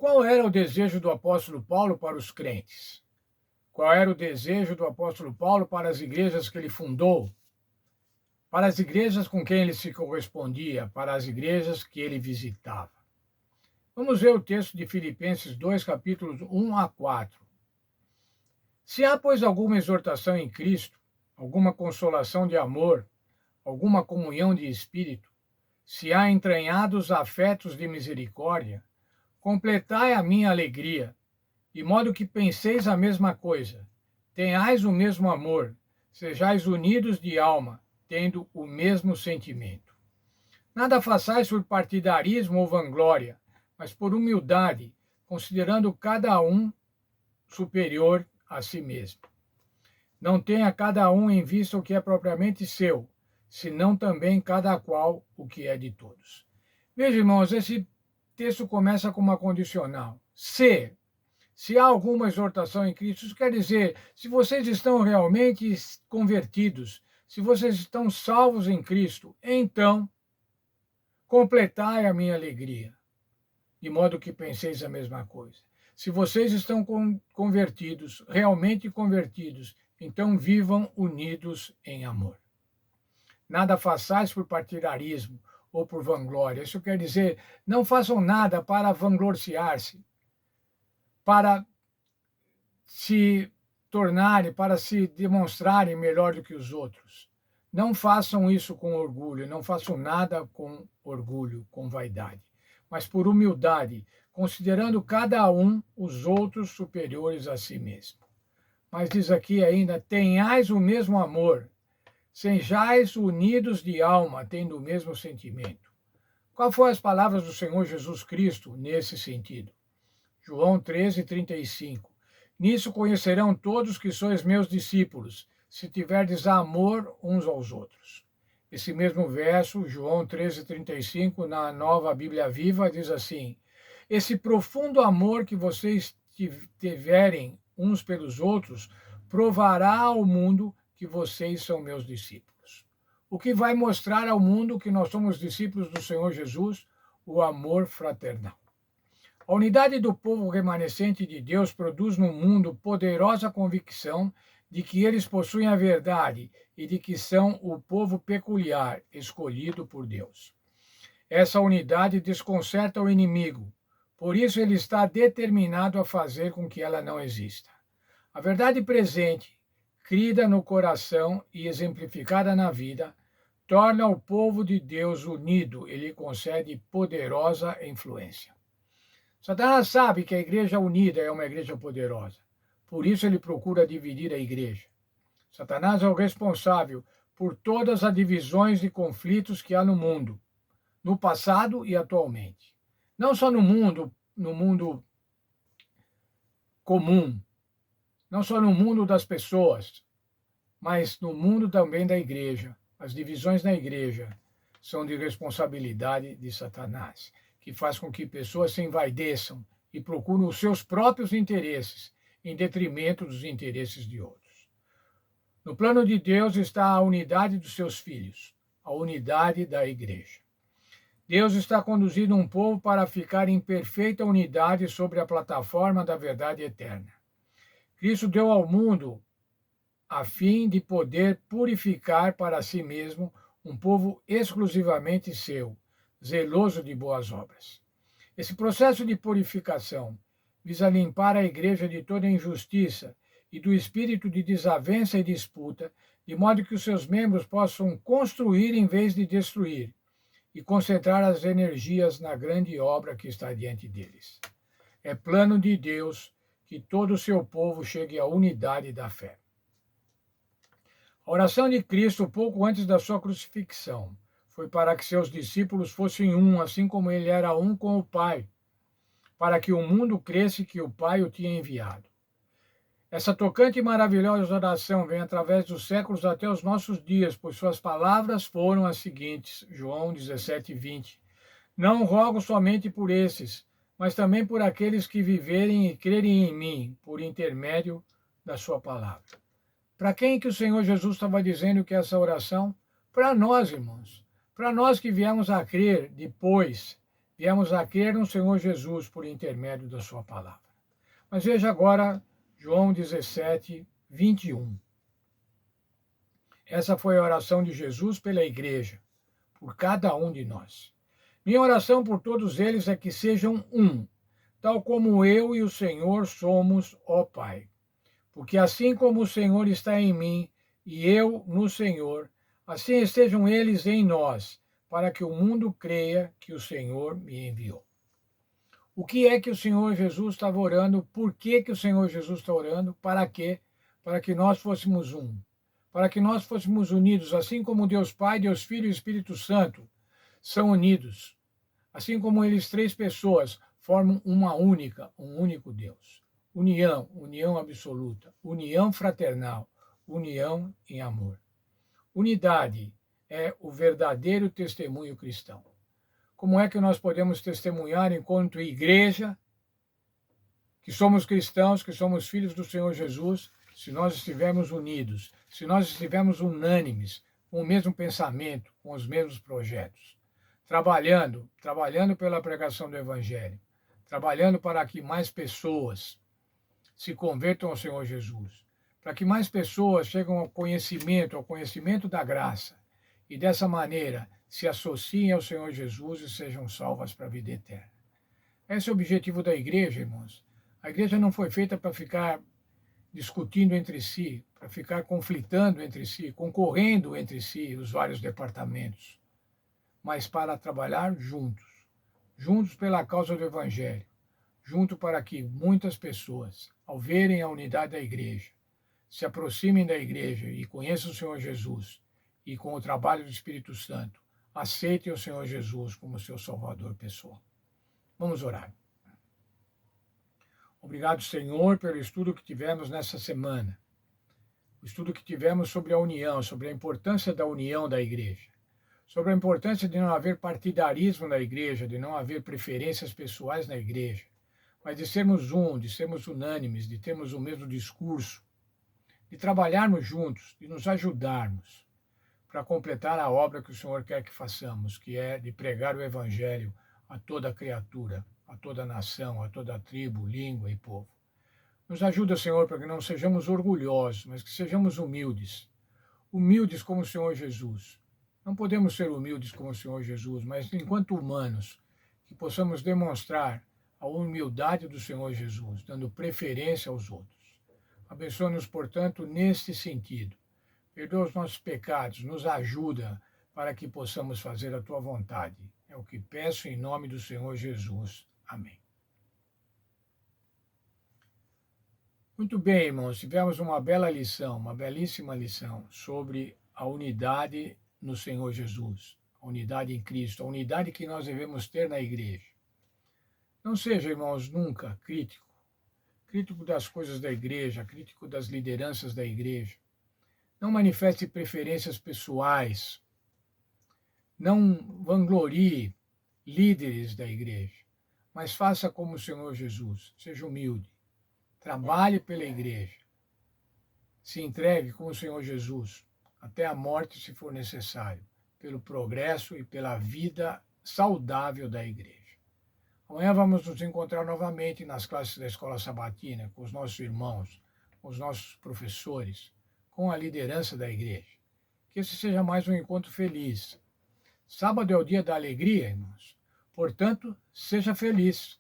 Qual era o desejo do apóstolo Paulo para os crentes? Qual era o desejo do apóstolo Paulo para as igrejas que ele fundou? Para as igrejas com quem ele se correspondia, para as igrejas que ele visitava. Vamos ver o texto de Filipenses 2, capítulos 1 a 4. Se há, pois, alguma exortação em Cristo, alguma consolação de amor, alguma comunhão de espírito, se há entranhados afetos de misericórdia, completai a minha alegria, de modo que penseis a mesma coisa, tenhais o mesmo amor, sejais unidos de alma, tendo o mesmo sentimento. Nada façais por partidarismo ou vanglória, mas por humildade, considerando cada um superior a si mesmo. Não tenha cada um em vista o que é propriamente seu, senão também cada qual o que é de todos. Veja, irmãos, esse texto começa com uma condicional. Se há alguma exortação em Cristo, isso quer dizer, se vocês estão realmente convertidos, se vocês estão salvos em Cristo, então completai a minha alegria, de modo que penseis a mesma coisa. Se vocês estão convertidos, realmente convertidos, então vivam unidos em amor. Nada façais por partidarismo ou por vanglória. Isso quer dizer, não façam nada para vangloriar-se, para se tornarem, para se demonstrarem melhor do que os outros. Não façam isso com orgulho, não façam nada com orgulho, com vaidade, mas por humildade, considerando cada um os outros superiores a si mesmo. Mas diz aqui ainda, tenhais o mesmo amor, sejais unidos de alma, tendo o mesmo sentimento. Qual foram as palavras do Senhor Jesus Cristo nesse sentido? João 13:35. Nisso conhecerão todos que sois meus discípulos, se tiverdes amor uns aos outros. Esse mesmo verso, João 13:35, na Nova Bíblia Viva, diz assim: esse profundo amor que vocês tiverem uns pelos outros provará ao mundo que vocês são meus discípulos. O que vai mostrar ao mundo que nós somos discípulos do Senhor Jesus? O amor fraternal. A unidade do povo remanescente de Deus produz no mundo poderosa convicção de que eles possuem a verdade e de que são o povo peculiar, escolhido por Deus. Essa unidade desconcerta o inimigo, por isso ele está determinado a fazer com que ela não exista. A verdade presente, crida no coração e exemplificada na vida, torna o povo de Deus unido e lhe concede poderosa influência. Satanás sabe que a igreja unida é uma igreja poderosa. Por isso ele procura dividir a igreja. Satanás é o responsável por todas as divisões e conflitos que há no mundo, no passado e atualmente. Não só no mundo comum, não só no mundo das pessoas, mas no mundo também da igreja. As divisões na igreja são de responsabilidade de Satanás, que faz com que pessoas se envaideçam e procuram os seus próprios interesses em detrimento dos interesses de outros. No plano de Deus está a unidade dos seus filhos, a unidade da igreja. Deus está conduzindo um povo para ficar em perfeita unidade sobre a plataforma da verdade eterna. Cristo deu ao mundo a fim de poder purificar para si mesmo um povo exclusivamente seu, zeloso de boas obras. Esse processo de purificação visa limpar a igreja de toda injustiça e do espírito de desavença e disputa, de modo que os seus membros possam construir em vez de destruir e concentrar as energias na grande obra que está diante deles. É plano de Deus que todo o seu povo chegue à unidade da fé. A oração de Cristo, pouco antes da sua crucifixão, foi para que seus discípulos fossem um, assim como ele era um com o Pai, para que o mundo cresce que o Pai o tinha enviado. Essa tocante e maravilhosa oração vem através dos séculos até os nossos dias, pois suas palavras foram as seguintes, João 17:20. Não rogo somente por esses, mas também por aqueles que viverem e crerem em mim, por intermédio da sua palavra. Para quem que o Senhor Jesus estava dizendo que essa oração? Para nós, irmãos. Para nós que viemos a crer depois, Viemos a crer no Senhor Jesus por intermédio da sua palavra. Mas veja agora João 17, 21. Essa foi a oração de Jesus pela igreja, por cada um de nós. Minha oração por todos eles é que sejam um, tal como eu e o Senhor somos, ó Pai. Porque assim como o Senhor está em mim e eu no Senhor, assim estejam eles em nós, para que o mundo creia que o Senhor me enviou. O que é que o Senhor Jesus estava orando? Por que o Senhor Jesus está orando? Para quê? Para que nós fôssemos um. Para que nós fôssemos unidos, assim como Deus Pai, Deus Filho e Espírito Santo são unidos. Assim como eles, três pessoas, formam uma única, um único Deus. União, união absoluta, união fraternal, união em amor. Unidade é o verdadeiro testemunho cristão. Como é que nós podemos testemunhar enquanto igreja, que somos cristãos, que somos filhos do Senhor Jesus, se nós estivermos unidos, se nós estivermos unânimes, com o mesmo pensamento, com os mesmos projetos, trabalhando pela pregação do Evangelho, trabalhando para que mais pessoas se convertam ao Senhor Jesus, para que mais pessoas cheguem ao conhecimento da graça, e dessa maneira se associem ao Senhor Jesus e sejam salvas para a vida eterna. Esse é o objetivo da igreja, irmãos. A igreja não foi feita para ficar discutindo entre si, para ficar conflitando entre si, concorrendo entre si, os vários departamentos, mas para trabalhar juntos pela causa do Evangelho, junto para que muitas pessoas, ao verem a unidade da igreja, se aproximem da igreja e conheçam o Senhor Jesus, e com o trabalho do Espírito Santo, aceitem o Senhor Jesus como seu Salvador pessoal. Vamos orar. Obrigado, Senhor, pelo estudo que tivemos nessa semana. O estudo que tivemos sobre a união, sobre a importância da união da igreja, sobre a importância de não haver partidarismo na igreja, de não haver preferências pessoais na igreja, mas de sermos de sermos unânimes, de termos o mesmo discurso, de trabalharmos juntos, de nos ajudarmos para completar a obra que o Senhor quer que façamos, que é de pregar o Evangelho a toda criatura, a toda nação, a toda tribo, língua e povo. Nos ajuda, Senhor, para que não sejamos orgulhosos, mas que sejamos humildes. Humildes como o Senhor Jesus. Não podemos ser humildes como o Senhor Jesus, mas enquanto humanos, que possamos demonstrar a humildade do Senhor Jesus, dando preferência aos outros. Abençoa-nos, portanto, neste sentido. Perdoa os nossos pecados, nos ajuda para que possamos fazer a tua vontade. É o que peço em nome do Senhor Jesus. Amém. Muito bem, irmãos, tivemos uma bela lição, uma belíssima lição sobre a unidade no Senhor Jesus, a unidade em Cristo, a unidade que nós devemos ter na igreja. Não seja, irmãos, nunca crítico das coisas da igreja, crítico das lideranças da igreja. Não manifeste preferências pessoais. Não vanglorie líderes da igreja, mas faça como o Senhor Jesus. Seja humilde. Trabalhe pela igreja. Se entregue como o Senhor Jesus, até a morte, se for necessário, pelo progresso e pela vida saudável da igreja. Amanhã vamos nos encontrar novamente nas classes da Escola Sabatina, com os nossos irmãos, com os nossos professores, com a liderança da igreja. Que esse seja mais um encontro feliz. Sábado é o dia da alegria, irmãos. Portanto, seja feliz.